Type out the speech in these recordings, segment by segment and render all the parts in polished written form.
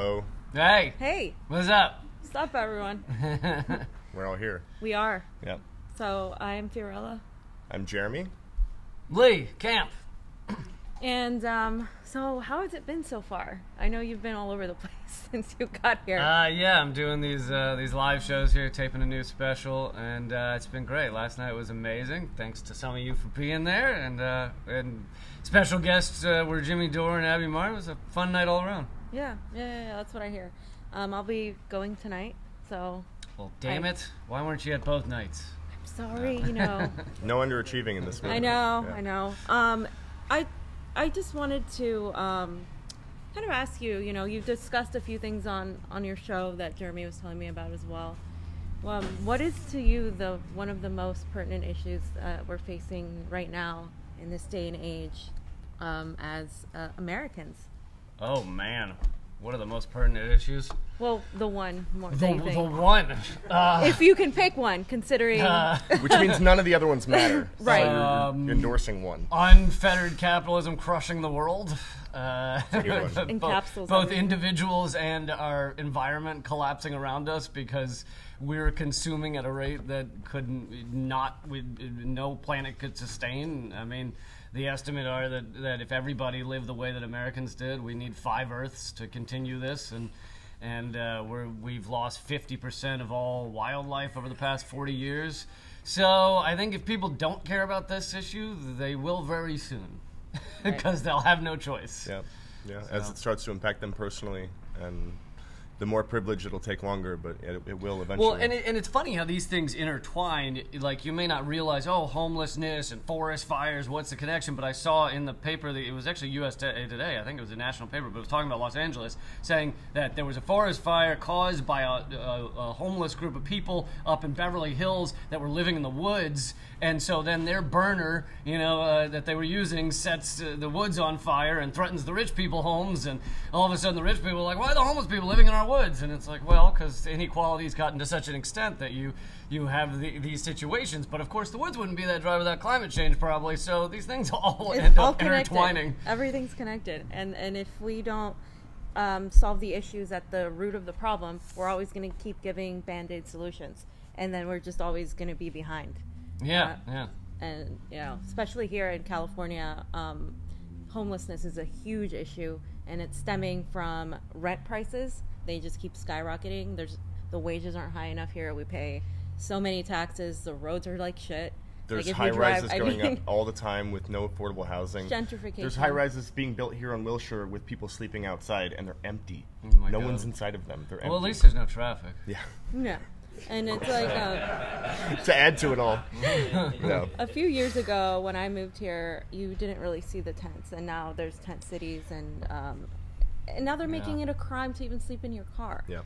Hello. Hey. Hey. What's up? What's up, everyone? We're all here. We are. Yep. So, I'm Fiorella. I'm Jeremy. Lee, Camp. And, so how has it been so far? I know you've been all over the place since you got here. Yeah, I'm doing these live shows here, taping a new special, and it's been great. Last night was amazing. Thanks to some of you for being there, and special guests were Jimmy Dore and Abby Marr. It was a fun night all around. Yeah, that's what I hear. I'll be going tonight, so... Well, damn it. Why weren't you at both nights? I'm sorry, you know. No underachieving in this movie. I know, Yeah. I know. I just wanted to kind of ask you, you know, you've discussed a few things on your show that Jeremy was telling me about as well. What is to you one of the most pertinent issues we're facing right now in this day and age as Americans? Oh, man. What are the most pertinent issues? Well, the one more The thing. one. If you can pick one, considering... Which means none of the other ones matter. Right. So you're endorsing one. Unfettered capitalism crushing the world. Good one. Encapsulates both everything. individuals and our environment collapsing around us because we're consuming at a rate that no planet could sustain. I mean, the estimate are that if everybody lived the way that Americans did, we need 5 Earths to continue this, and we've lost 50% of all wildlife over the past 40 years. So I think if people don't care about this issue, they will very soon, because they'll have no choice. Yeah. As it starts to impact them personally, and the more privilege, it'll take longer, but it will eventually. Well, and it's funny how these things intertwine. Like, you may not realize, homelessness and forest fires, what's the connection? But I saw in the paper, it was actually USA Today, I think it was a national paper, but it was talking about Los Angeles, saying that there was a forest fire caused by a homeless group of people up in Beverly Hills that were living in the woods. And so then their burner, that they were using sets the woods on fire and threatens the rich people homes. And all of a sudden the rich people are like, why are the homeless people living in our woods? And it's like, well, because inequality's gotten to such an extent that you have these situations. But of course the woods wouldn't be that dry without climate change probably. So these things all end up intertwining. Everything's connected. And if we don't solve the issues at the root of the problem, we're always going to keep giving Band-Aid solutions. And then we're just always going to be behind. Yeah. And, especially here in California, homelessness is a huge issue, and it's stemming from rent prices. They just keep skyrocketing. The wages aren't high enough here. We pay so many taxes. The roads are like shit. There's like high-rises going up all the time with no affordable housing. Gentrification. There's high-rises being built here on Wilshire with people sleeping outside, and they're empty. No one's inside of them. They're empty. Well, at least there's no traffic. Yeah. Yeah. And it's like... to add to it all. No. A few years ago, when I moved here, you didn't really see the tents, and now there's tent cities, and now they're making it a crime to even sleep in your car. Yeah.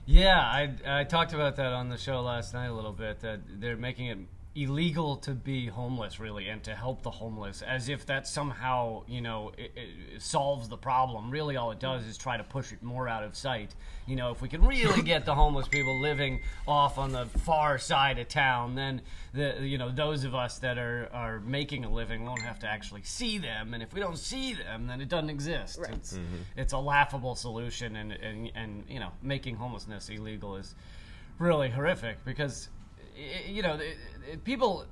Yeah, I talked about that on the show last night a little bit, that they're making it illegal to be homeless, really, and to help the homeless, as if that somehow, it solves the problem. Really, all it does is try to push it more out of sight. If we can really get the homeless people living off on the far side of town, then those of us that are making a living won't have to actually see them, and if we don't see them, then it doesn't exist. Right. It's a laughable solution, and making homelessness illegal is really horrific, because people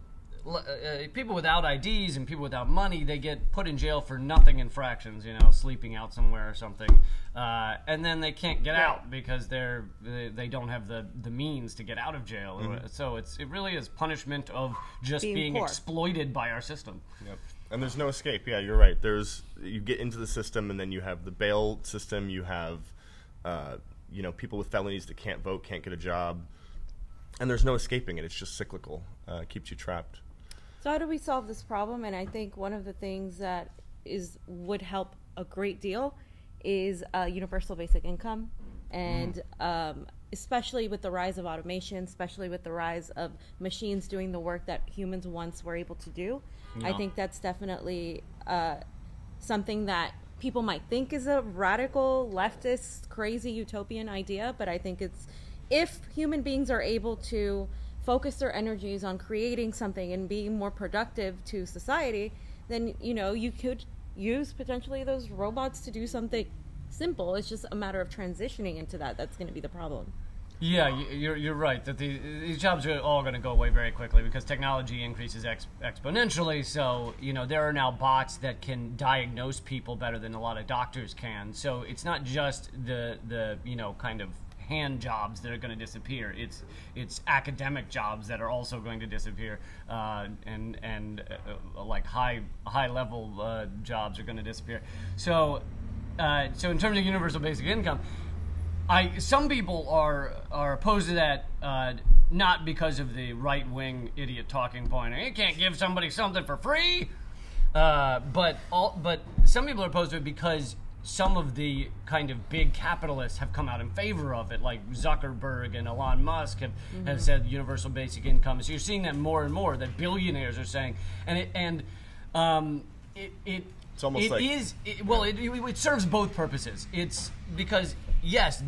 without IDs and people without money, they get put in jail for nothing infractions, sleeping out somewhere or something, and then they can't get out because they don't have the means to get out of jail. So it really is punishment of just being exploited by our system. Yep. And there's no escape. Yeah, you're right. You get into the system, and then you have the bail system. You have people with felonies that can't vote, can't get a job. And there's no escaping it. It's just cyclical. It keeps you trapped. So how do we solve this problem? And I think one of the things that would help a great deal is universal basic income. And especially with the rise of automation, especially with the rise of machines doing the work that humans once were able to do, I think that's definitely something that people might think is a radical, leftist, crazy, utopian idea. But I think if human beings are able to focus their energies on creating something and being more productive to society, then you could use potentially those robots to do something simple. It's just a matter of transitioning into that. That's going to be the problem. Yeah, you're right that these jobs are all going to go away very quickly because technology increases exponentially. So there are now bots that can diagnose people better than a lot of doctors can. So it's not just the kind of hand jobs that are going to disappear. It's academic jobs that are also going to disappear, and like high level jobs are going to disappear. So in terms of universal basic income, some people are opposed to that, not because of the right-wing idiot talking point. You can't give somebody something for free, but some people are opposed to it because some of the kind of big capitalists have come out in favor of it, like Zuckerberg and Elon Musk have said universal basic income. So you're seeing that more and more, that billionaires are saying, it's almost it serves both purposes. It's because yes,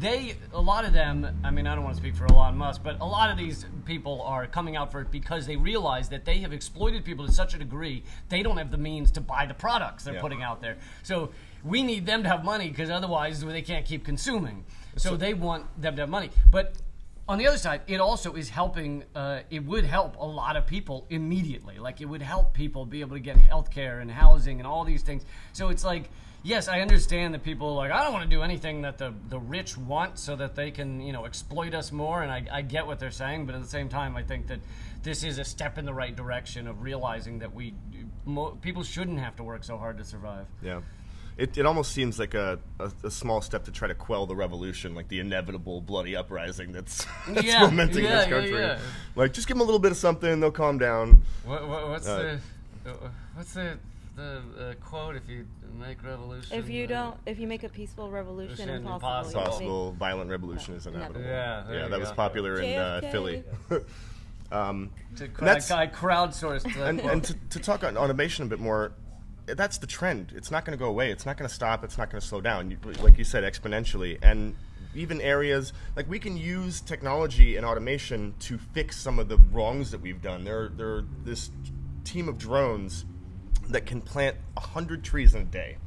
a lot of them, I mean, I don't want to speak for Elon Musk, but a lot of these people are coming out for it because they realize that they have exploited people to such a degree, they don't have the means to buy the products they're putting out there. So we need them to have money because otherwise they can't keep consuming. So they want them to have money. But on the other side, it also is helping, it would help a lot of people immediately. Like, it would help people be able to get health care and housing and all these things. So it's like, yes, I understand that people are like, I don't want to do anything that the rich want so that they can, exploit us more. And I get what they're saying. But at the same time, I think that this is a step in the right direction of realizing that people shouldn't have to work so hard to survive. Yeah. It almost seems like a small step to try to quell the revolution, like the inevitable bloody uprising that's fomenting this country. Yeah. Like, just give them a little bit of something, they'll calm down. What's the quote? If you make revolution, if you make a peaceful revolution impossible, violent revolution is inevitable. Yeah, that was popular in Philly. I crowdsourced. And to talk on automation a bit more. That's the trend. It's not going to go away. It's not going to stop. It's not going to slow down. Like you said, exponentially. And even areas, like, we can use technology and automation to fix some of the wrongs that we've done. There are this team of drones that can plant 100 trees in a day.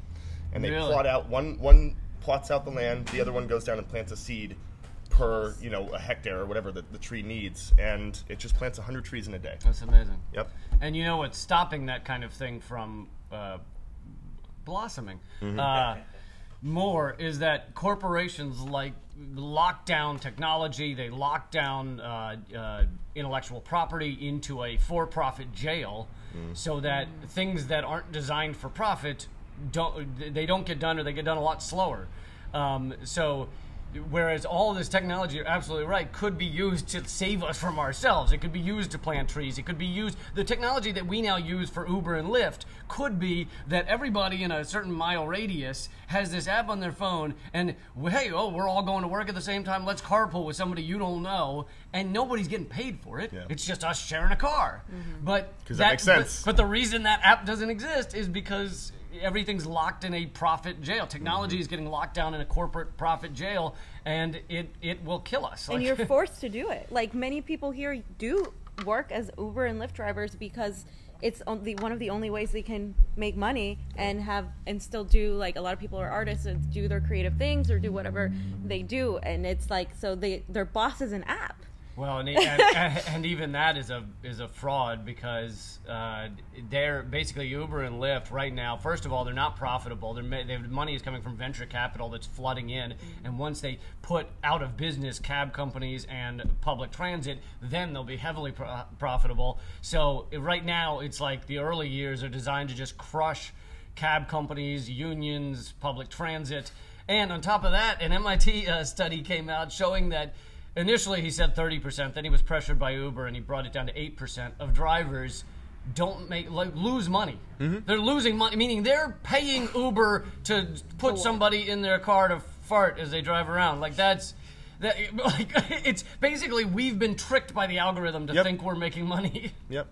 And they plot out, one plots out the land, the other one goes down and plants a seed per, a hectare or whatever the tree needs. And it just plants 100 trees in a day. That's amazing. Yep. And what's stopping that kind of thing from blossoming more is that corporations lock down technology, they lock down intellectual property into a for-profit jail so that things that aren't designed for profit don't get done, or they get done a lot slower. Whereas all this technology, you're absolutely right, could be used to save us from ourselves. It could be used to plant trees. It could be used, the technology that we now use for Uber and Lyft could be that everybody in a certain mile radius has this app on their phone, and hey, we're all going to work at the same time. Let's carpool with somebody you don't know, and nobody's getting paid for it. Yeah. It's just us sharing a car. But that makes sense. But the reason that app doesn't exist is because everything's locked in a profit jail. Technology is getting locked down in a corporate profit jail, and it will kill us. And you're forced to do it. Like, many people here do work as Uber and Lyft drivers because it's one of the only ways they can make money and still do, like, a lot of people are artists and do their creative things or do whatever they do, and it's like, so their boss is an app. Well, and even that is a fraud because they're basically Uber and Lyft right now. First of all, they're not profitable. Their money is coming from venture capital that's flooding in, and once they put out of business cab companies and public transit, then they'll be heavily profitable. So right now, it's like the early years are designed to just crush cab companies, unions, public transit, and on top of that, an MIT study came out showing that. Initially, he said 30%. Then he was pressured by Uber, and he brought it down to 8% of drivers lose money. They're losing money, meaning they're paying Uber to put somebody in their car to fart as they drive around. It's basically we've been tricked by the algorithm to think we're making money. Yep.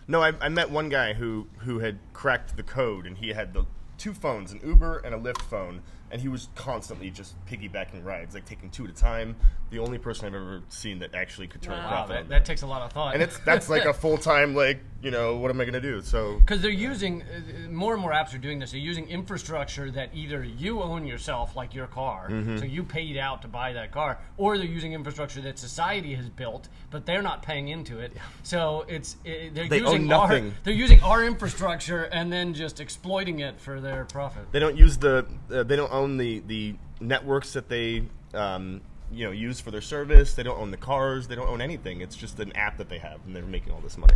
No, I met one guy who had cracked the code, and he had the two phones, an Uber and a Lyft phone, and he was constantly just piggybacking rides, like taking 2 at a time. The only person I've ever seen that actually could turn a profit. Wow, on that takes a lot of thought. And that's like a full-time, like, you know, what am I going to do? So because they're using, more and more apps are doing this, they're using infrastructure that either you own yourself, like your car, so you paid out to buy that car, or they're using infrastructure that society has built, but they're not paying into it. So They own nothing. They're using our infrastructure and then just exploiting it for their profit. they don't use they don't own the networks that they use for their service. They don't own the cars. They don't own anything. It's just an app that they have, and they're making all this money.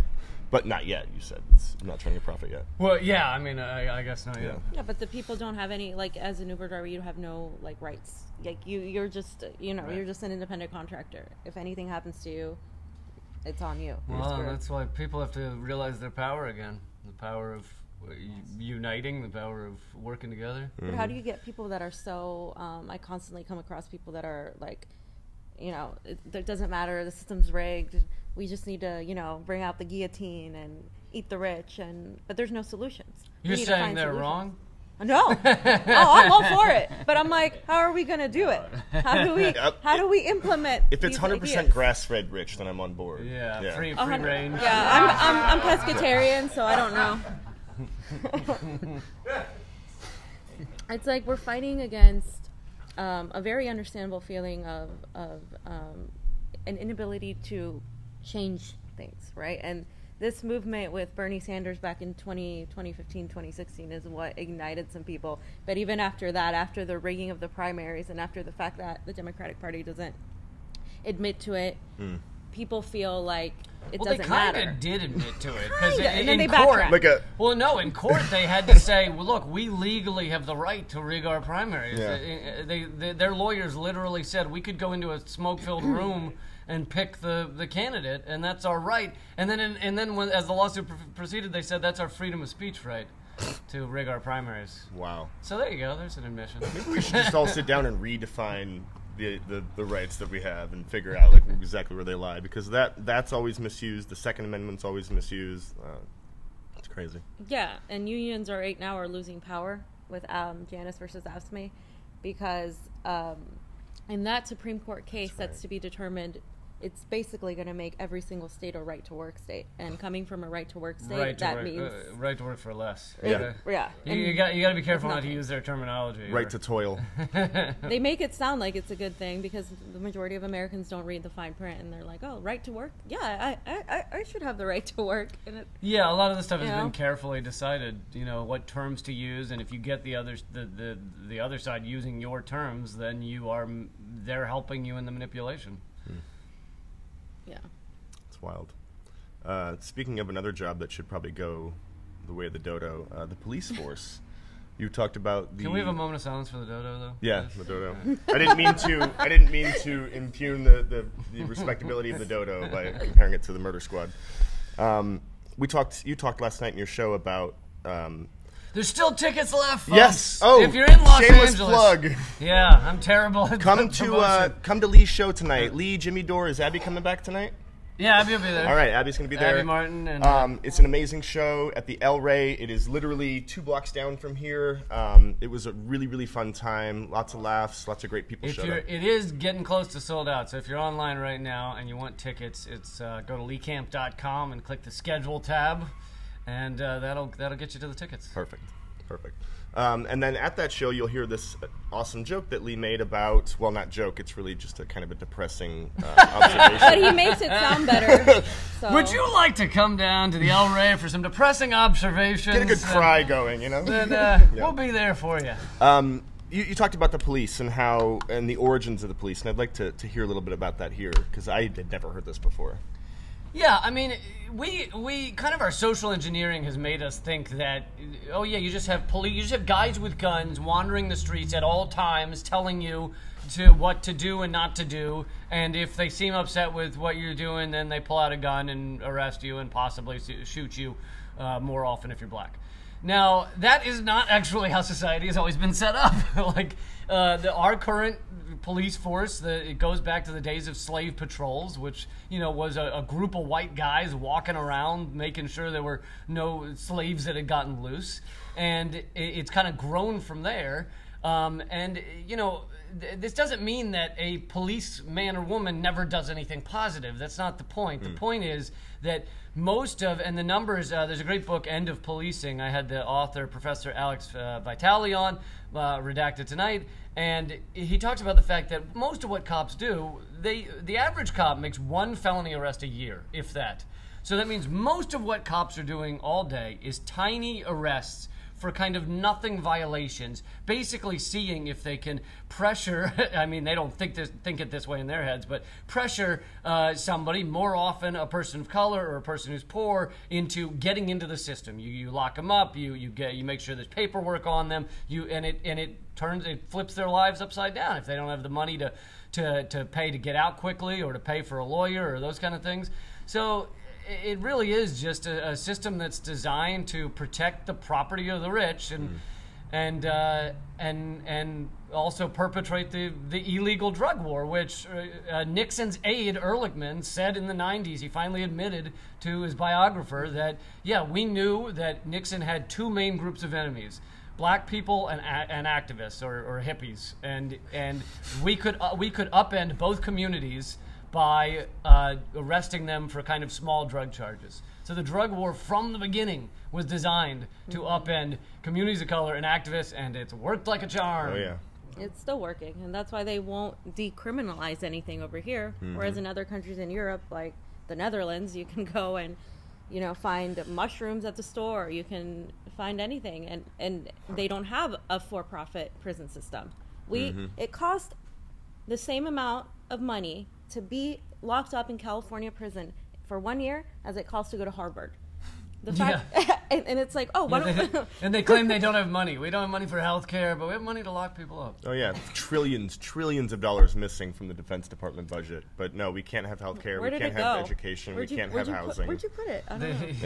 But not yet, you said. It's not turning a profit yet. Well, yeah, I mean, I guess not yet. Yeah, but the people don't have any, like, as an Uber driver, you have no, like, rights. Like, you're just, you're just an independent contractor. If anything happens to you, it's on you. Well, that's why people have to realize their power again. The power of uniting, the power of working together. But how do you get people that are so, I constantly come across people that are, like, it doesn't matter, the system's rigged, we just need to, bring out the guillotine and eat the rich, but there's no solutions. You're saying they're wrong? No. I'm all for it. But I'm like, how are we going to do it? How do we implement If it's 100% grass-fed rich, then I'm on board. Yeah. Free range. Yeah, I'm pescatarian, so I don't know. It's like we're fighting against a very understandable feeling of an inability to change things, right? And this movement with Bernie Sanders back in 2015, 2016 is what ignited some people. But even after that, after the rigging of the primaries and after the fact that the Democratic Party doesn't admit to it, people feel like it doesn't matter. They kind of did admit to it. Because and then in they court, backtracked. In court they had to say, well, look, we legally have the right to rig our primaries. Yeah. Their lawyers literally said we could go into a smoke-filled room and pick the candidate, and that's our right. And then as the lawsuit proceeded, they said that's our freedom of speech right to rig our primaries. Wow. So there you go. There's an admission. Maybe we should just all sit down and redefine the rights that we have and figure out like exactly where they lie, because that's always misused. The Second Amendment's always misused. It's crazy. Yeah, and unions right now are losing power with Janus versus AFSCME because in that Supreme Court case that's to be determined, it's basically going to make every single state a right-to-work state. And coming from a right-to-work state, means... right to work for less. Yeah. You got to be careful not to use their terminology. Right to toil. They make it sound like it's a good thing because the majority of Americans don't read the fine print, and they're like, oh, right to work? Yeah, I should have the right to work. And a lot of the stuff has been carefully decided, what terms to use, and if you get the other side using your terms, then they're helping you in the manipulation. Yeah. It's wild. Speaking of another job that should probably go the way of the dodo, the police force. You talked about the... Can we have a moment of silence for the dodo, though? Yeah, the dodo. I didn't mean to impugn the respectability of the dodo by comparing it to the murder squad. You talked last night in your show about... There's still tickets left, folks. Yes. Oh, if you're in Los shameless Angeles, plug. Yeah, I'm terrible at come to Lee's show tonight. Lee, Jimmy Dore, is Abby coming back tonight? Yeah, Abby will be there. All right, Abby's going to be there. Abby Martin. And, it's an amazing show at the El Rey. It is literally 2 blocks down from here. It was a really, really fun time. Lots of laughs. Lots of great people showed up. It is getting close to sold out. So if you're online right now and you want tickets, it's go to leecamp.com and click the schedule tab, and that'll get you to the tickets. Perfect. And then at that show, you'll hear this awesome joke that Lee made about, well, not joke, it's really just a kind of a depressing observation. But he makes it sound better. So. Would you like to come down to the El Rey for some depressing observations? Get a good cry going, Then we'll be there for you. You talked about the police and the origins of the police, and I'd like to hear a little bit about that here, because I had never heard this before. Yeah, I mean, we kind of, our social engineering has made us think that, you just have guys with guns wandering the streets at all times telling you what to do and not to do, and if they seem upset with what you're doing, then they pull out a gun and arrest you and possibly shoot you more often if you're black. Now, that is not actually how society has always been set up. Our current police force, it goes back to the days of slave patrols, which was a group of white guys walking around making sure there were no slaves that had gotten loose, and it's kind of grown from there. And you know, this doesn't mean that a policeman or woman never does anything positive. That's not the point. The point is that most of, and the numbers, there's a great book, End of Policing. I had the author, Professor Alex Vitale, on, redacted tonight, and he talks about the fact that most of what cops do, the average cop makes one felony arrest a year, if that. So that means most of what cops are doing all day is tiny arrests for kind of nothing violations, basically seeing if they can pressure, I mean, they don't think it this way in their heads, but pressure somebody, more often a person of color or a person who's poor, into getting into the system. You lock them up, you make sure there's paperwork on them, and it flips their lives upside down if they don't have the money to pay to get out quickly or to pay for a lawyer or those kind of things. So it really is just a system that's designed to protect the property of the rich and also perpetrate the illegal drug war, which Nixon's aide Ehrlichman said in the 90s. He finally admitted to his biographer that, yeah, we knew that Nixon had two main groups of enemies: black people and activists or hippies, and we could upend both communities by arresting them for kind of small drug charges. So the drug war from the beginning was designed to upend communities of color and activists, and it's worked like a charm. Oh, yeah. It's still working, and that's why they won't decriminalize anything over here. Whereas in other countries in Europe, like the Netherlands, you can go and, you know, find mushrooms at the store. You can find anything, and they don't have a for-profit prison system. It costs the same amount of money to be locked up in California prison for 1 year as it costs to go to Harvard. The fact, and it's like, oh, and they claim they don't have money. We don't have money for health care, but we have money to lock people up. Oh yeah, trillions of dollars missing from the Defense Department budget. But no, we can't have health care. We can't have education. We can't have housing. Where'd you put it? I don't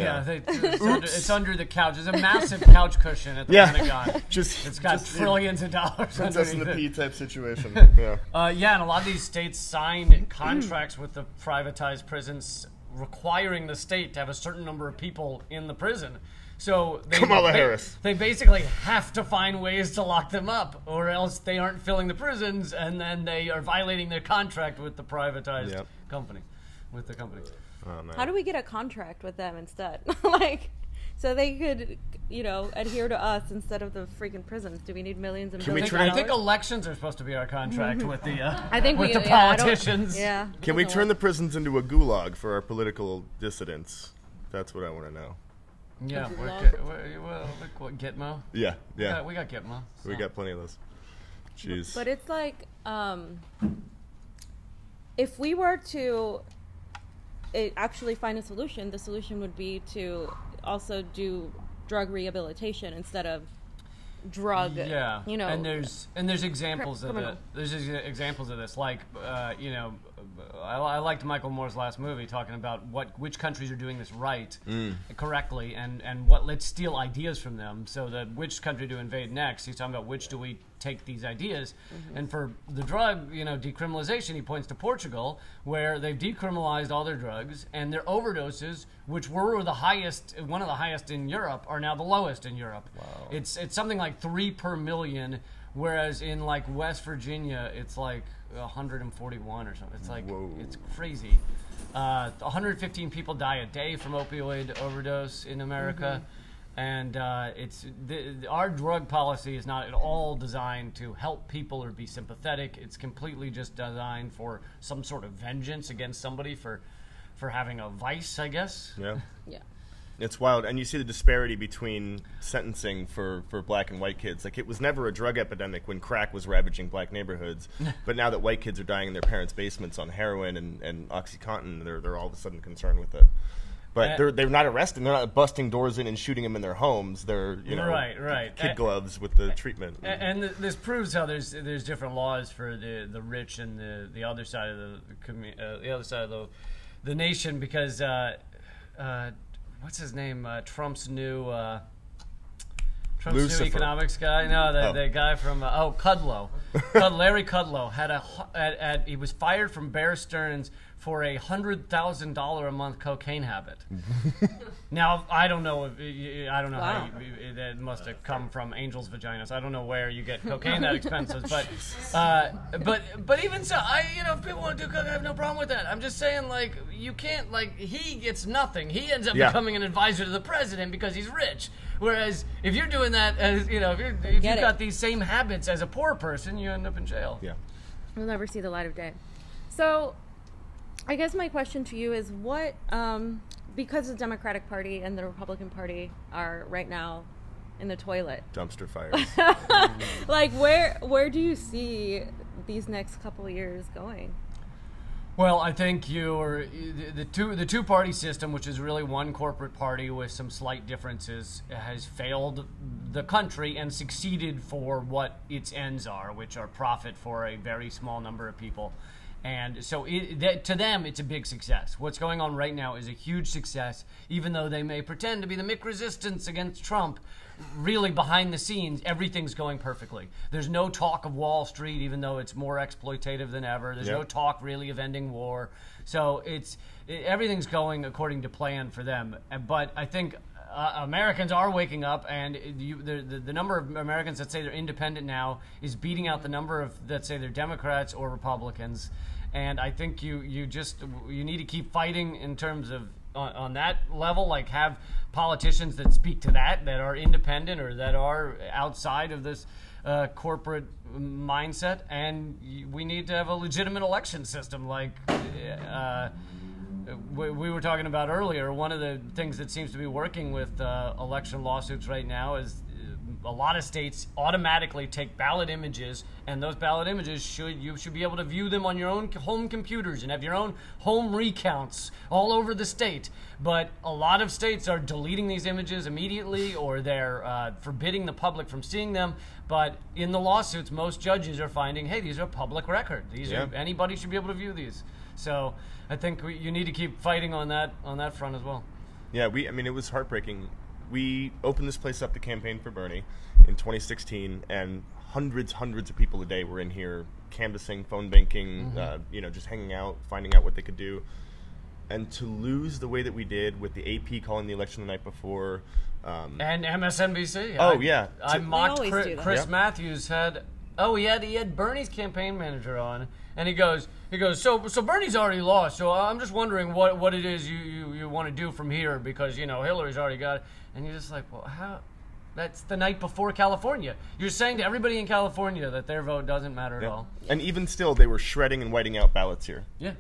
know. It's under the couch. There's a massive couch cushion at the Pentagon. It's got trillions of dollars. Princess in the Pea type situation. Yeah, and a lot of these states sign contracts with the privatized prisons, requiring the state to have a certain number of people in the prison. So Kamala Harris. They basically have to find ways to lock them up, or else they aren't filling the prisons, and then they are violating their contract with the privatized company. Oh, man. How do we get a contract with them instead? So they could, you know, adhere to us instead of the freaking prisons. Do we need millions and millions of dollars? I think elections are supposed to be our contract with the the politicians. Can we turn the prisons into a gulag for our political dissidents? That's what I want to know. Yeah, what, Gitmo? Yeah. We got Gitmo. We got plenty of those. Jeez. But it's like, if we were to actually find a solution, the solution would be to also do drug rehabilitation instead of drug. Yeah, you know. And there's examples of it. There's examples of this, like you know, I liked Michael Moore's last movie talking about which countries are doing this right, correctly, and let's steal ideas from them. So that which country to invade next? He's talking about which do we take these ideas, and for the drug, you know, decriminalization, he points to Portugal, where they've decriminalized all their drugs, and their overdoses, which were one of the highest in Europe, are now the lowest in Europe. Wow. It's something like 3 per million, whereas in like West Virginia, it's like 141 or something. It's like, whoa. It's crazy. 115 people die a day from opioid overdose in America. And our drug policy is not at all designed to help people or be sympathetic. It's completely just designed for some sort of vengeance against somebody for having a vice, I guess. Yeah. Yeah. It's wild. And you see the disparity between sentencing for black and white kids. Like, it was never a drug epidemic when crack was ravaging black neighborhoods. But now that white kids are dying in their parents' basements on heroin and OxyContin, they're all of a sudden concerned with it. But they're not arresting. They're not busting doors in and shooting them in their homes. They're right. Kid gloves with the treatment. And this proves how there's different laws for the rich and the other side of the nation, because what's his name? Trump's new economics guy. No, the guy from Kudlow. Larry Kudlow he was fired from Bear Stearns for a $100,000 a month cocaine habit. Now I don't know how that must have come from angels' vaginas. I don't know where you get cocaine that expensive, but even so, if people want to do coke, I have no problem with that. I'm just saying, like, you can't, like, he gets nothing. He ends up becoming an advisor to the president because he's rich. Whereas if you're doing that as, if you've got these same habits as a poor person, you end up in jail. Yeah. We'll never see the light of day. So, I guess my question to you is what, because the Democratic Party and the Republican Party are right now in the toilet. Dumpster fires. Like, where do you see these next couple of years going? Well, I think the two-party system, which is really one corporate party with some slight differences, has failed the country and succeeded for what its ends are, which are profit for a very small number of people. And so to them, it's a big success. What's going on right now is a huge success, even though they may pretend to be the Mick resistance against Trump. Really, behind the scenes, everything's going perfectly. There's no talk of Wall Street, even though it's more exploitative than ever. There's no talk, really, of ending war. So everything's going according to plan for them. But I think Americans are waking up, and the number of Americans that say they're independent now is beating out the number of that say they're Democrats or Republicans. And I think you need to keep fighting in terms of on that level, like have politicians that speak to that are independent or that are outside of this corporate mindset, and we need to have a legitimate election system like we were talking about earlier. One of the things that seems to be working with election lawsuits right now is a lot of states automatically take ballot images, and those ballot images you should be able to view them on your own home computers and have your own home recounts all over the state. But a lot of states are deleting these images immediately, or they're forbidding the public from seeing them. But in the lawsuits, most judges are finding, hey, these are public record. Anybody should be able to view these. So I think you need to keep fighting on that front as well. Yeah, it was heartbreaking. We opened this place up to campaign for Bernie in 2016, and hundreds of people a day were in here canvassing, phone banking, just hanging out, finding out what they could do. And to lose the way that we did with the AP calling the election the night before. And MSNBC. I mocked Chris Matthews he had Bernie's campaign manager on, and he goes, so Bernie's already lost, so I'm just wondering what it is you want to do from here, because, Hillary's already got it. And you're just like, well, how? That's the night before California. You're saying to everybody in California that their vote doesn't matter at all. And even still, they were shredding and whiting out ballots here. Yeah.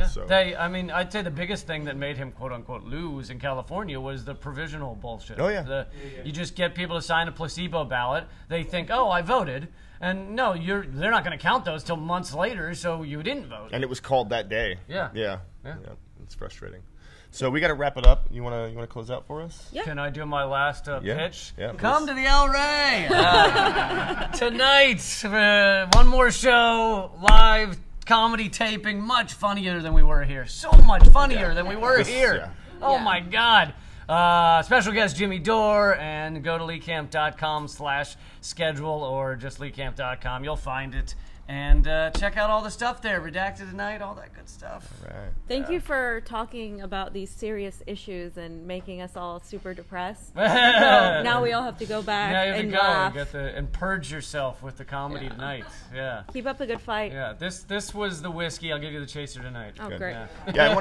So. I'd say the biggest thing that made him quote unquote lose in California was the provisional bullshit. Oh yeah. You just get people to sign a placebo ballot. They think, oh, I voted. And no, they're not going to count those till months later, so you didn't vote. And it was called that day. Yeah. It's frustrating. So we got to wrap it up. You want to close out for us? Yeah. Can I do my last pitch? Yeah. Come to the El Rey tonight. One more show, live comedy taping, much funnier than we were here. So much funnier than we were here. Yeah. Oh my God. Special guest Jimmy Dore, and go to leecamp.com/schedule or just leecamp.com. You'll find it. And check out all the stuff there. Redacted Tonight, all that good stuff. All right. Thank you for talking about these serious issues and making us all super depressed. So now we all have to go back and laugh. And purge yourself with the comedy tonight. Yeah. Keep up the good fight. Yeah. This was the whiskey. I'll give you the chaser tonight. Oh, Good. great. Yeah,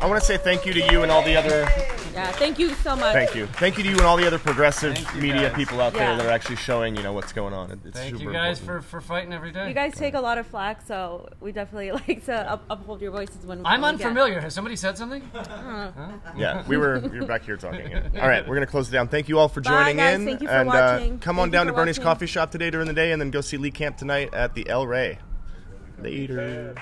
I want to say thank you to you and all the other. Yeah, thank you so much. Thank you to you and all the other progressive media guys. people out there Yeah. that are actually showing what's going on. It's Thank super you guys important. for fighting every day. You guys take a lot of flack, so we definitely like to uphold your voices when I'm we unfamiliar. Has somebody said something? Yeah, we were back here talking. Yeah. All right, we're gonna close it down. Thank you all for joining guys. in. Thank you for and watching. come Thank on you down for to Bernie's watching. Coffee Shop today during the day, and then go see Lee Camp tonight at the El Rey. Later.